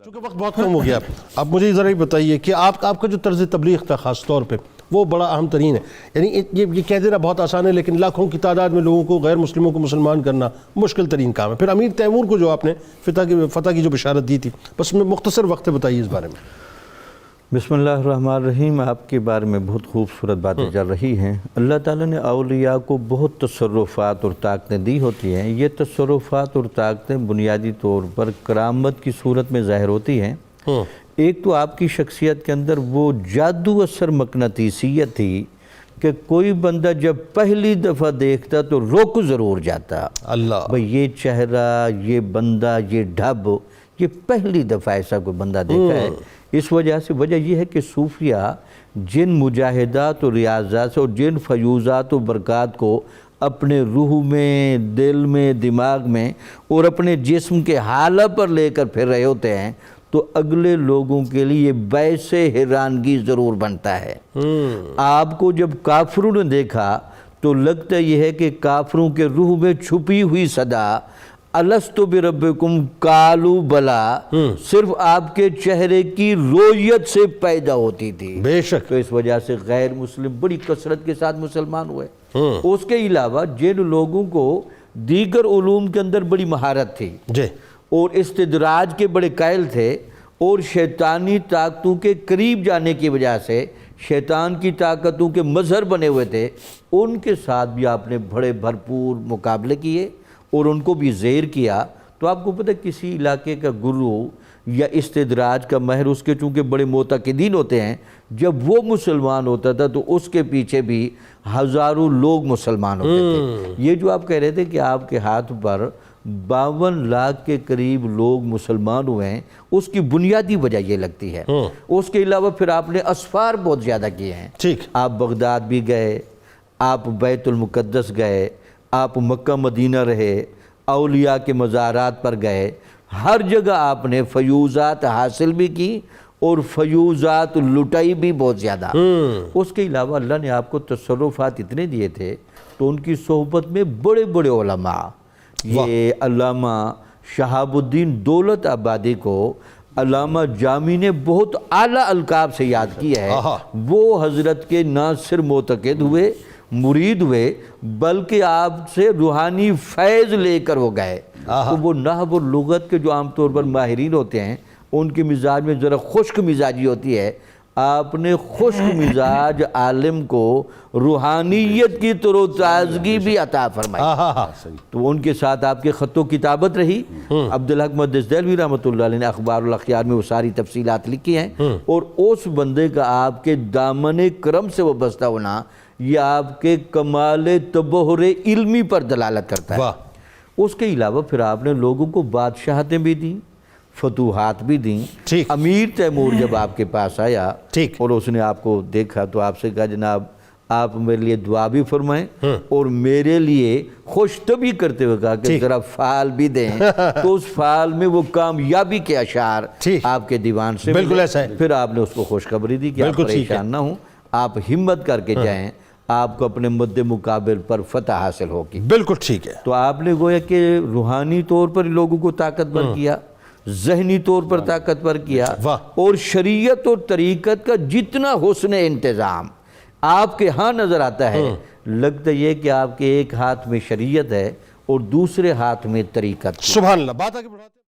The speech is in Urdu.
چونکہ وقت بہت کم ہو گیا، اب مجھے ذرا ہی بتائیے کہ آپ کا جو طرز تبلیغ تھا خاص طور پہ وہ بڑا اہم ترین ہے. یعنی یہ کہہ دینا بہت آسان ہے، لیکن لاکھوں کی تعداد میں لوگوں کو، غیر مسلموں کو مسلمان کرنا مشکل ترین کام ہے. پھر امیر تیمور کو جو آپ نے فتح کی جو بشارت دی تھی، بس میں مختصر وقت بتائیے اس بارے میں. بسم اللہ الرحمن الرحیم. آپ کے بارے میں بہت خوبصورت باتیں چل رہی ہیں. اللہ تعالیٰ نے اولیاء کو بہت تصرفات اور طاقتیں دی ہوتی ہیں. یہ تصرفات اور طاقتیں بنیادی طور پر کرامت کی صورت میں ظاہر ہوتی ہیں. ایک تو آپ کی شخصیت کے اندر وہ جادو اثر مقناطیسیت تھی کہ کوئی بندہ جب پہلی دفعہ دیکھتا تو رک ضرور جاتا. اللہ بھئی یہ چہرہ، یہ بندہ، یہ ڈھب، یہ پہلی دفعہ ایسا کوئی بندہ دیکھا ہے. اس وجہ سے وجہ یہ ہے کہ صوفیہ جن مجاہدات و ریاضات اور جن فیوزات و برکات کو اپنے روح میں، دل میں، دماغ میں اور اپنے جسم کے حالہ پر لے کر پھر رہے ہوتے ہیں تو اگلے لوگوں کے لیے باعث حیرانگی ضرور بنتا ہے. آپ کو جب کافروں نے دیکھا تو لگتا یہ ہے کہ کافروں کے روح میں چھپی ہوئی صدا الستو بربکم قالوا بلا صرف آپ کے چہرے کی رویت سے پیدا ہوتی تھی. بے شک. تو اس وجہ سے غیر مسلم بڑی کثرت کے ساتھ مسلمان ہوئے. اس کے علاوہ جن لوگوں کو دیگر علوم کے اندر بڑی مہارت تھی جی اور استدراج کے بڑے قائل تھے اور شیطانی طاقتوں کے قریب جانے کی وجہ سے شیطان کی طاقتوں کے مظہر بنے ہوئے تھے، ان کے ساتھ بھی آپ نے بڑے بھرپور مقابلے کیے اور ان کو بھی زیر کیا. تو آپ کو پتہ کسی علاقے کا گرو یا استدراج کا ماہر، اس کے چونکہ بڑے معتقدین ہوتے ہیں، جب وہ مسلمان ہوتا تھا تو اس کے پیچھے بھی ہزاروں لوگ مسلمان ہوتے تھے. یہ جو آپ کہہ رہے تھے کہ آپ کے ہاتھ پر 52 لاکھ کے قریب لوگ مسلمان ہوئے ہیں، اس کی بنیادی وجہ یہ لگتی ہے. اس کے علاوہ پھر آپ نے اسفار بہت زیادہ کیے ہیں. ٹھیک. آپ بغداد بھی گئے، آپ بیت المقدس گئے، آپ مکہ مدینہ رہے، اولیاء کے مزارات پر گئے، ہر جگہ آپ نے فیوزات حاصل بھی کی اور فیوزات لٹائی بھی بہت زیادہ. اس کے علاوہ اللہ نے آپ کو تصرفات اتنے دیے تھے تو ان کی صحبت میں بڑے بڑے علماء، یہ علامہ شہاب الدین دولت آبادی کو علامہ جامی نے بہت اعلیٰ القاب سے یاد کیا ہے. وہ حضرت کے نہ صرف معتقد ہوئے، مرید ہوئے، بلکہ آپ سے روحانی فیض لے کر وہ گئے. تو وہ نحو اور لغت کے جو عام طور پر ماہرین ہوتے ہیں ان کے مزاج میں ذرا خشک مزاجی ہوتی ہے. آپ نے خشک مزاج عالم کو روحانیت کی تر و تازگی بھی عطا فرمائی. تو ان کے ساتھ آپ کے خط و کتابت رہی. عبدالحق محدث دہلوی رحمۃ اللہ علیہ نے اخبار الاخیار میں وہ ساری تفصیلات لکھی ہیں. اور اس بندے کا آپ کے دامن کرم سے وابستہ ہونا یہ آپ کے کمال تبحر علمی پر دلالت کرتا ہے. اس کے علاوہ پھر آپ نے لوگوں کو بادشاہتیں بھی دیں، فتوحات بھی دیں. امیر تیمور جب آپ کے پاس آیا اور اس نے آپ کو دیکھا تو آپ سے کہا جناب آپ میرے لیے دعا بھی فرمائیں اور میرے لیے خوش طبی کرتے ہوئے کہا کہ ذرا فعال بھی دیں. تو اس فعال میں وہ کامیابی کے اشعار آپ کے دیوان سے بالکل ایسا ہے. پھر آپ نے اس کو خوشخبری دی کہ آپ پریشان نہ ہوں، آپ ہمت کر کے جائیں، آپ کو اپنے مد مقابل پر فتح حاصل ہوگی. بالکل ٹھیک ہے. تو آپ نے گویا کہ روحانی طور پر لوگوں کو طاقتور کیا، ذہنی طور پر طاقتور کیا، اور شریعت اور طریقت کا جتنا حسن انتظام آپ کے ہاں نظر آتا ہے، لگتا یہ کہ آپ کے ایک ہاتھ میں شریعت ہے اور دوسرے ہاتھ میں طریقت. سبحان اللہ. بات آگے بڑھاتے